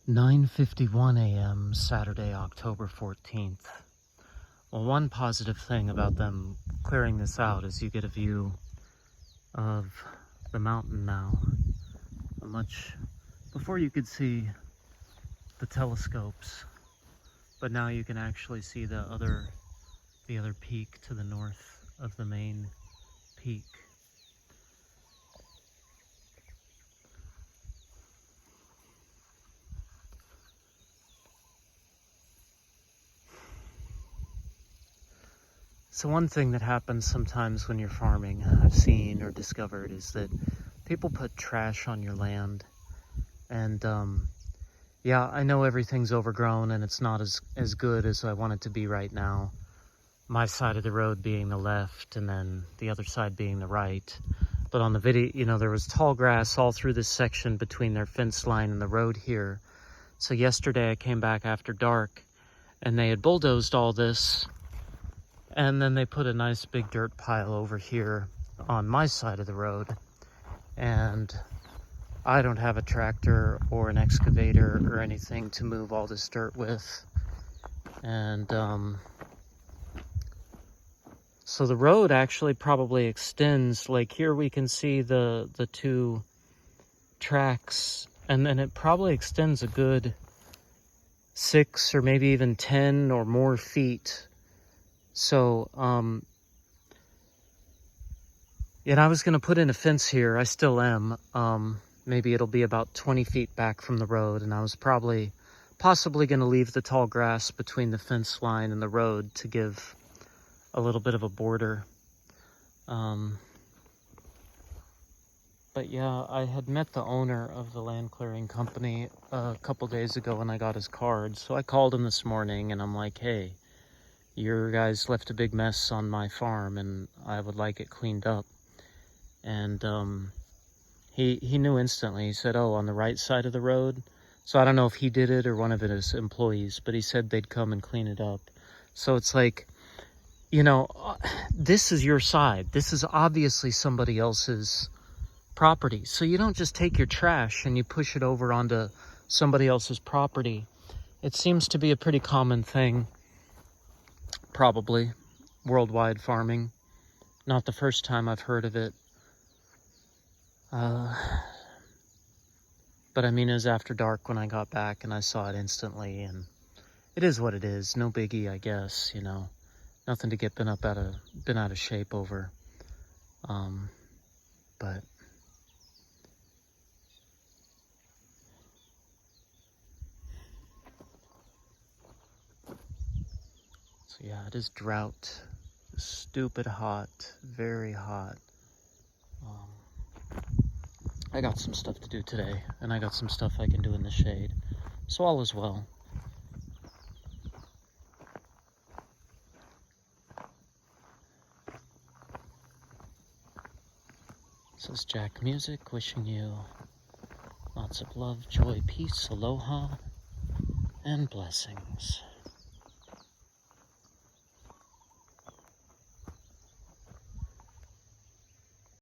9:51 a.m. Saturday, October 14th. Well, one positive thing about them clearing this out is you get a view of the mountain now. Before you could see the telescopes, but now you can actually see the other peak to the north of the main peak. So one thing that happens sometimes when you're farming, I've seen or discovered, is that people put trash on your land. And yeah, I know everything's overgrown and it's not as good as I want it to be right now. My side of the road being the left and then the other side being the right. But on the video, you know, there was tall grass all through this section between their fence line and the road here. So yesterday I came back after dark and they had bulldozed all this. And then they put a nice big dirt pile over here on my side of the road. And I don't have a tractor or an excavator or anything to move all this dirt with. And so the road actually probably extends, like here we can see the two tracks, and then it probably extends a good 6 or maybe even 10 or more feet. So, and I was going to put in a fence here. I still am. Maybe it'll be about 20 feet back from the road. And I was possibly going to leave the tall grass between the fence line and the road to give a little bit of a border. But yeah, I had met the owner of the land clearing company a couple days ago and I got his card. So I called him this morning and I'm like, hey, your guys left a big mess on my farm and I would like it cleaned up. And he knew instantly. He said, oh, on the right side of the road. So I don't know if he did it or one of his employees, but he said they'd come and clean it up. So it's like, you know, this is your side. This is obviously somebody else's property. So you don't just take your trash and you push it over onto somebody else's property. It seems to be a pretty common thing. Probably worldwide farming. Not the first time I've heard of it. But I mean, it was after dark when I got back and I saw it instantly, and it is what it is. No biggie, I guess, you know. Nothing to get bent out of shape over. But so yeah, it is drought. Stupid hot, very hot. I got some stuff to do today, and I got some stuff I can do in the shade. So all is well. This is Jack Music, wishing you lots of love, joy, peace, aloha, and blessings.